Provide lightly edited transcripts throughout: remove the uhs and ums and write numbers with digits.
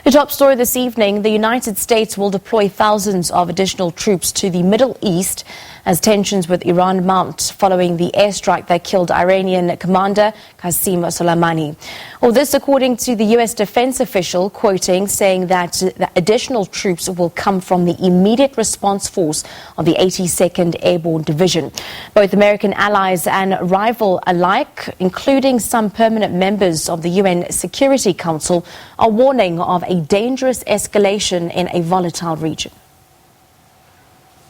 A top story this evening, the United States will deploy thousands of additional troops to the Middle East as tensions with Iran mount following the airstrike that killed Iranian commander Qasem Soleimani. Well, this according to the U.S. defense official, quoting, saying that the additional troops will come from the immediate response force of the 82nd Airborne Division. Both American allies and rival alike, including some permanent members of the UN Security Council, are warning of a dangerous escalation in a volatile region.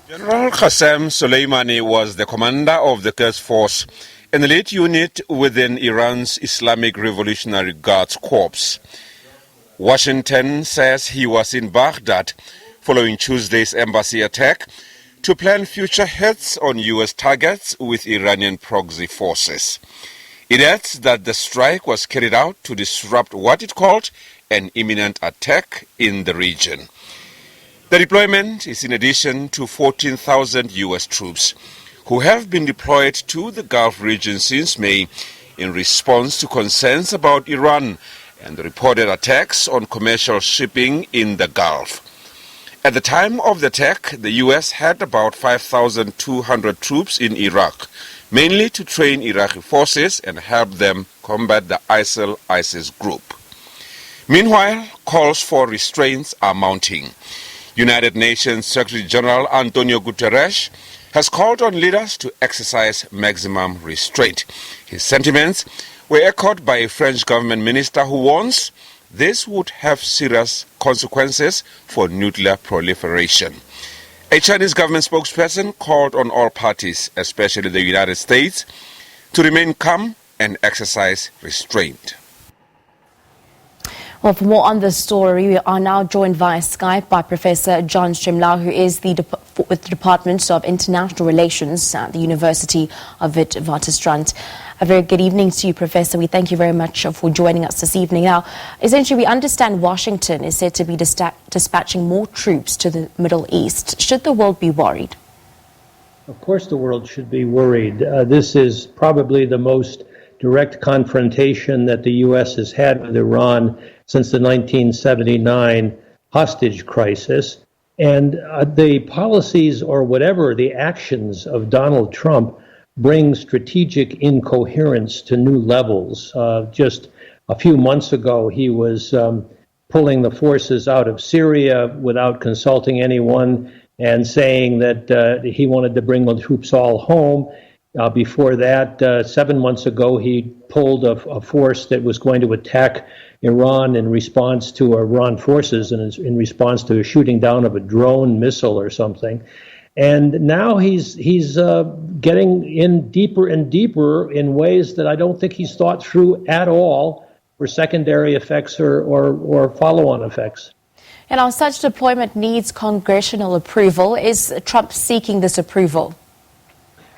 General Qasem Soleimani was the commander of the Quds Force, an elite unit within Iran's Islamic Revolutionary Guards Corps. Washington says he was in Baghdad following Tuesday's embassy attack to plan future hits on U.S. targets with Iranian proxy forces. It adds that the strike was carried out to disrupt what it called an imminent attack in the region. The deployment is in addition to 14,000 U.S. troops who have been deployed to the Gulf region since May in response to concerns about Iran and the reported attacks on commercial shipping in the Gulf. At the time of the attack, the U.S. had about 5,200 troops in Iraq, mainly to train Iraqi forces and help them combat the ISIS group. Meanwhile, calls for restraints are mounting. United Nations Secretary General Antonio Guterres has called on leaders to exercise maximum restraint. His sentiments were echoed by a French government minister who warns this would have serious consequences for nuclear proliferation. A Chinese government spokesperson called on all parties, especially the United States, to remain calm and exercise restraint. Well, for more on this story, we are now joined via Skype by Professor John Strimlau, who is with the Department of International Relations at the University of Witwatersrand. A very good evening to you, Professor. We thank you very much for joining us this evening. Now, essentially, we understand Washington is said to be dispatching more troops to the Middle East. Should the world be worried? Of course the world should be worried. This is probably the most direct confrontation that the U.S. has had with Iran since the 1979 hostage crisis. And the policies or whatever the actions of Donald Trump bring strategic incoherence to new levels. Just a few months ago, he was pulling the forces out of Syria without consulting anyone and saying that he wanted to bring the troops all home. Before that, 7 months ago, he pulled a force that was going to attack Iran in response to Iran forces and in response to a shooting down of a drone missile or something. And now he's getting in deeper and deeper in ways that I don't think he's thought through at all for secondary effects or follow-on effects. And our such deployment needs congressional approval. Is Trump seeking this approval?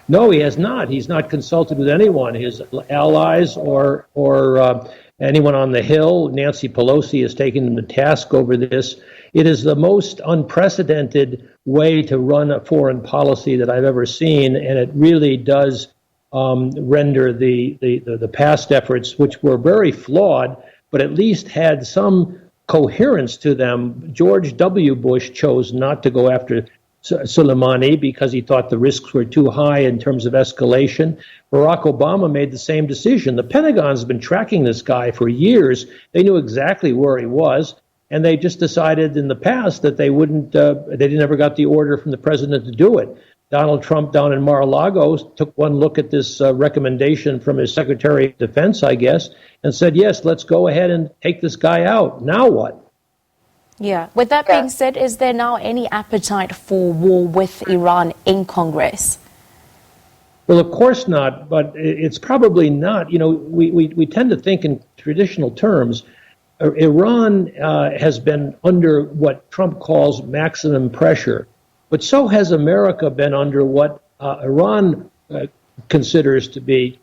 No, he has not. He's not consulted with anyone, his allies or anyone on the Hill. Nancy Pelosi has taken him to task over this. It is the most unprecedented way to run a foreign policy that I've ever seen, and it really does render the past efforts, which were very flawed, but at least had some coherence to them. George W. Bush chose not to go after Soleimani because he thought the risks were too high in terms of escalation. Barack Obama made the same decision. The Pentagon's been tracking this guy for years. They knew exactly where he was, and they just decided in the past that they wouldn't. They never got the order from the president to do it. Donald Trump down in Mar-a-Lago took one look at this recommendation from his Secretary of Defense, I guess, and said, yes, let's go ahead and take this guy out. Now what? Yeah. With that being said, is there now any appetite for war with Iran in Congress? Well, of course not, but it's probably not. You know, we tend to think in traditional terms. Iran has been under what Trump calls maximum pressure, but so has America been under what Iran considers to be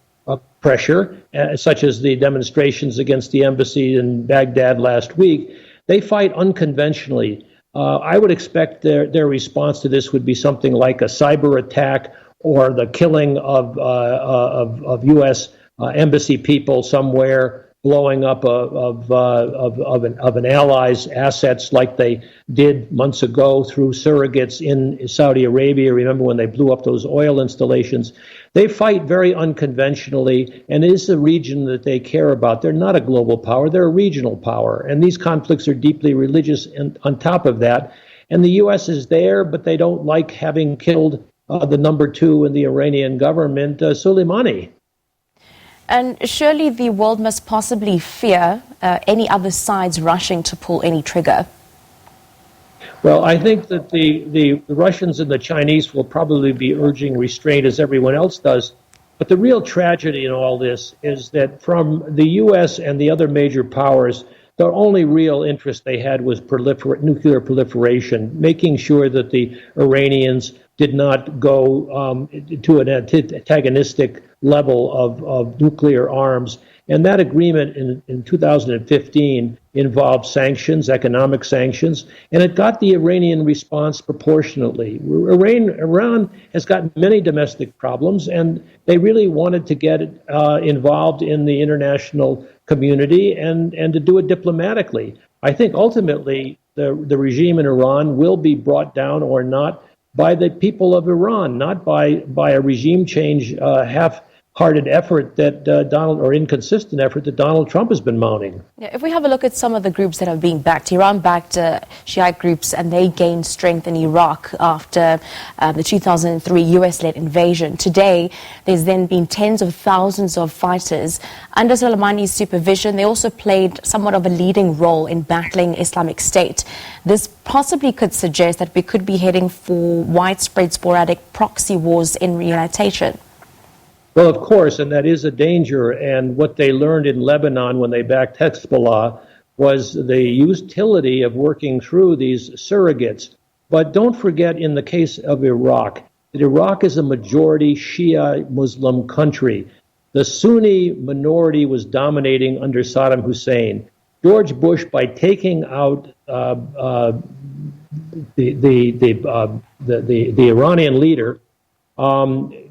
pressure, such as the demonstrations against the embassy in Baghdad last week. They fight unconventionally. I would expect their response to this would be something like a cyber attack or the killing of U.S. embassy people somewhere blowing up of an ally's assets like they did months ago through surrogates in Saudi Arabia. Remember when they blew up those oil installations? They fight very unconventionally, and it is a region that they care about. They're not a global power, they're a regional power, and these conflicts are deeply religious on top of that. And the U.S. is there, but they don't like having killed the number two in the Iranian government, Soleimani. And surely the world must possibly fear any other sides rushing to pull any trigger. Well, I think that the Russians and the Chinese will probably be urging restraint as everyone else does. But the real tragedy in all this is that from the U.S. and the other major powers, the only real interest they had was nuclear proliferation, making sure that the Iranians did not go to an antagonistic level of nuclear arms. And that agreement in 2015 involved sanctions, economic sanctions, and it got the Iranian response proportionately. Iran has got many domestic problems, and they really wanted to get involved in the international community and to do it diplomatically. I think ultimately the regime in Iran will be brought down or not by the people of Iran, not by a regime change half-hearted effort that inconsistent effort that Donald Trump has been mounting. Yeah, if we have a look at some of the groups that are being backed, Iran-backed Shiite groups, and they gained strength in Iraq after the 2003 US-led invasion. Today, there's then been tens of thousands of fighters. Under Soleimani's supervision, they also played somewhat of a leading role in battling Islamic State. This possibly could suggest that we could be heading for widespread sporadic proxy wars in reunitation. Well, of course, and that is a danger. And what they learned in Lebanon when they backed Hezbollah was the utility of working through these surrogates. But don't forget, in the case of Iraq, that Iraq is a majority Shia Muslim country. The Sunni minority was dominating under Saddam Hussein. George Bush, by taking out the Iranian leader,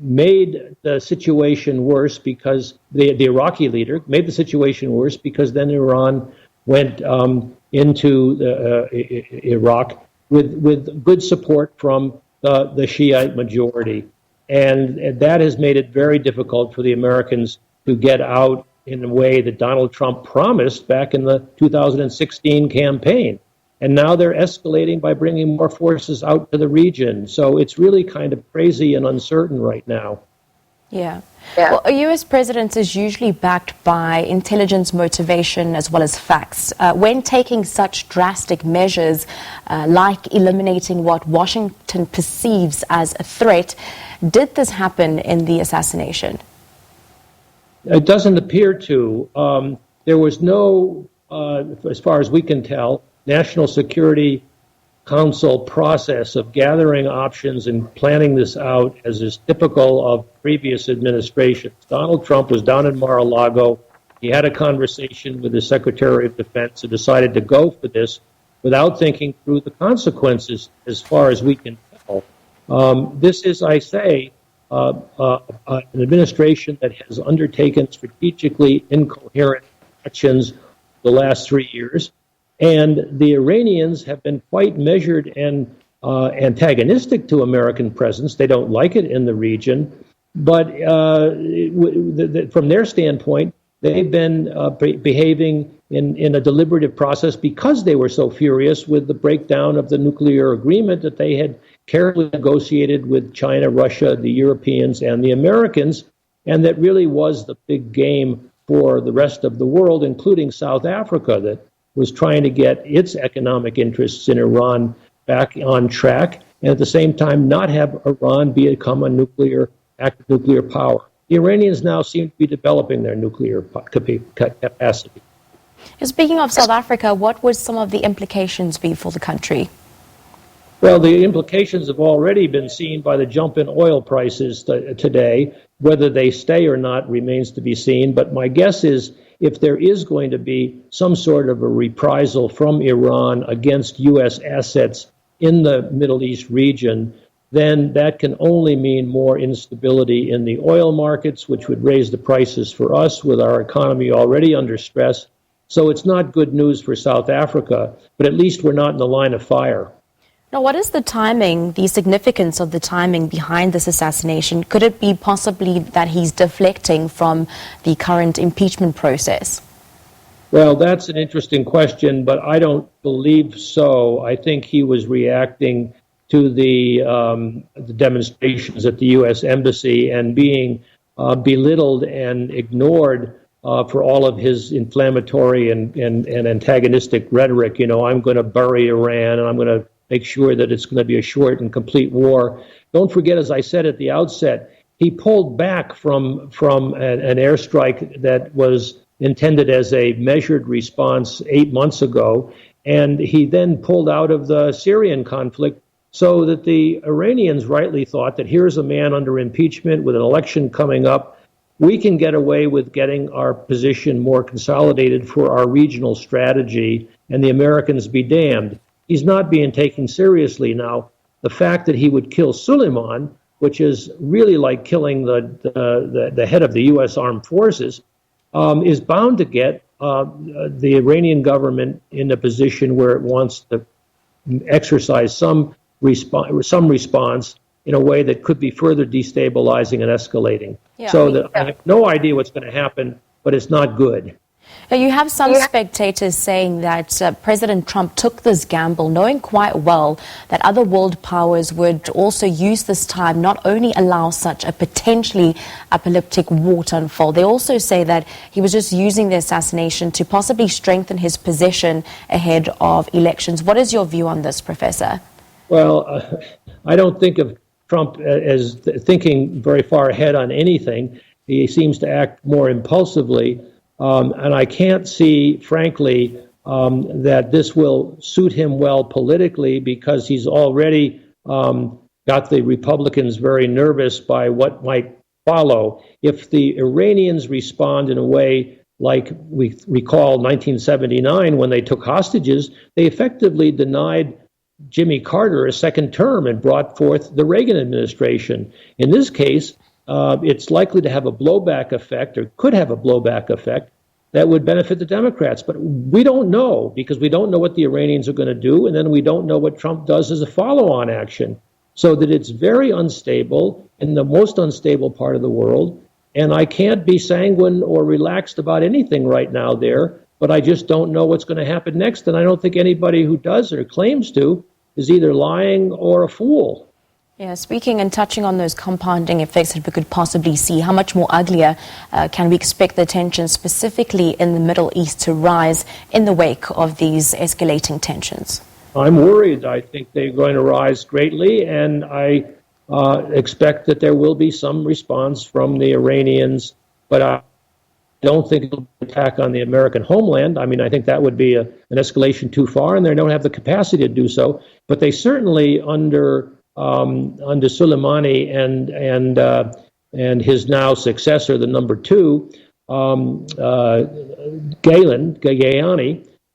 made the situation worse because the Iraqi leader made the situation worse because then Iran went into Iraq with good support from the Shiite majority. And that has made it very difficult for the Americans to get out in a way that Donald Trump promised back in the 2016 campaign. And now they're escalating by bringing more forces out to the region. So it's really kind of crazy and uncertain right now. Yeah. Well, a U.S. president is usually backed by intelligence, motivation, as well as facts. When taking such drastic measures, like eliminating what Washington perceives as a threat, did this happen in the assassination? It doesn't appear to. There was no, as far as we can tell, National Security Council process of gathering options and planning this out, as is typical of previous administrations. Donald Trump was down in Mar-a-Lago. He had a conversation with the Secretary of Defense and decided to go for this without thinking through the consequences, as far as we can tell. This is, I say, an administration that has undertaken strategically incoherent actions the last 3 years. And the Iranians have been quite measured and antagonistic to American presence. They don't like it in the region. But from their standpoint, they've been behaving in a deliberative process because they were so furious with the breakdown of the nuclear agreement that they had carefully negotiated with China, Russia, the Europeans, and the Americans. And that really was the big game for the rest of the world, including South Africa, that was trying to get its economic interests in Iran back on track, and at the same time not have Iran become a active nuclear power. The Iranians now seem to be developing their nuclear capacity. Speaking of South Africa, what would some of the implications be for the country? Well, the implications have already been seen by the jump in oil prices today. Whether they stay or not remains to be seen, but my guess is if there is going to be some sort of a reprisal from Iran against U.S. assets in the Middle East region, then that can only mean more instability in the oil markets, which would raise the prices for us with our economy already under stress. So it's not good news for South Africa, but at least we're not in the line of fire. Now, what is the timing, the significance of the timing behind this assassination? Could it be possibly that he's deflecting from the current impeachment process? Well, that's an interesting question, but I don't believe so. I think he was reacting to the demonstrations at the U.S. Embassy and being belittled and ignored for all of his inflammatory and antagonistic rhetoric. You know, I'm going to bury Iran and I'm going to make sure that it's going to be a short and complete war. Don't forget, as I said at the outset, he pulled back from an airstrike that was intended as a measured response 8 months ago, and he then pulled out of the Syrian conflict so that the Iranians rightly thought that here's a man under impeachment with an election coming up. We can get away with getting our position more consolidated for our regional strategy, and the Americans be damned. He's not being taken seriously now. The fact that he would kill Soleimani, which is really like killing the head of the U.S. Armed Forces, is bound to get the Iranian government in a position where it wants to exercise some response in a way that could be further destabilizing and escalating. I have no idea what's going to happen, but it's not good. Now, you have some spectators saying that President Trump took this gamble, knowing quite well that other world powers would also use this time, not only allow such a potentially apocalyptic war to unfold. They also say that he was just using the assassination to possibly strengthen his position ahead of elections. What is your view on this, Professor? Well, I don't think of Trump as thinking very far ahead on anything. He seems to act more impulsively. And I can't see, frankly, that this will suit him well politically, because he's already got the Republicans very nervous by what might follow. If the Iranians respond in a way like we recall 1979 when they took hostages, they effectively denied Jimmy Carter a second term and brought forth the Reagan administration. In this case, it's likely to have a blowback effect, or could have a blowback effect, that would benefit the Democrats. But we don't know, because we don't know what the Iranians are going to do, and then we don't know what Trump does as a follow-on action. So that it's very unstable, in the most unstable part of the world, and I can't be sanguine or relaxed about anything right now there, but I just don't know what's going to happen next, and I don't think anybody who does or claims to is either lying or a fool. Yeah, speaking and touching on those compounding effects that we could possibly see, how much more uglier can we expect the tensions specifically in the Middle East to rise in the wake of these escalating tensions? I'm worried. I think they're going to rise greatly, and I expect that there will be some response from the Iranians, but I don't think it'll be an attack on the American homeland. I mean, I think that would be an escalation too far, and they don't have the capacity to do so. But they certainly, under Soleimani and his now successor, the number two, Gayani,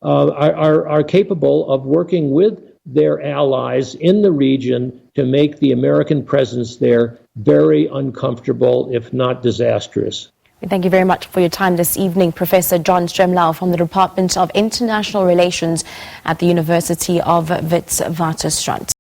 are capable of working with their allies in the region to make the American presence there very uncomfortable, if not disastrous. Thank you very much for your time this evening, Professor John Stremlau from the Department of International Relations at the University of Witwatersrand.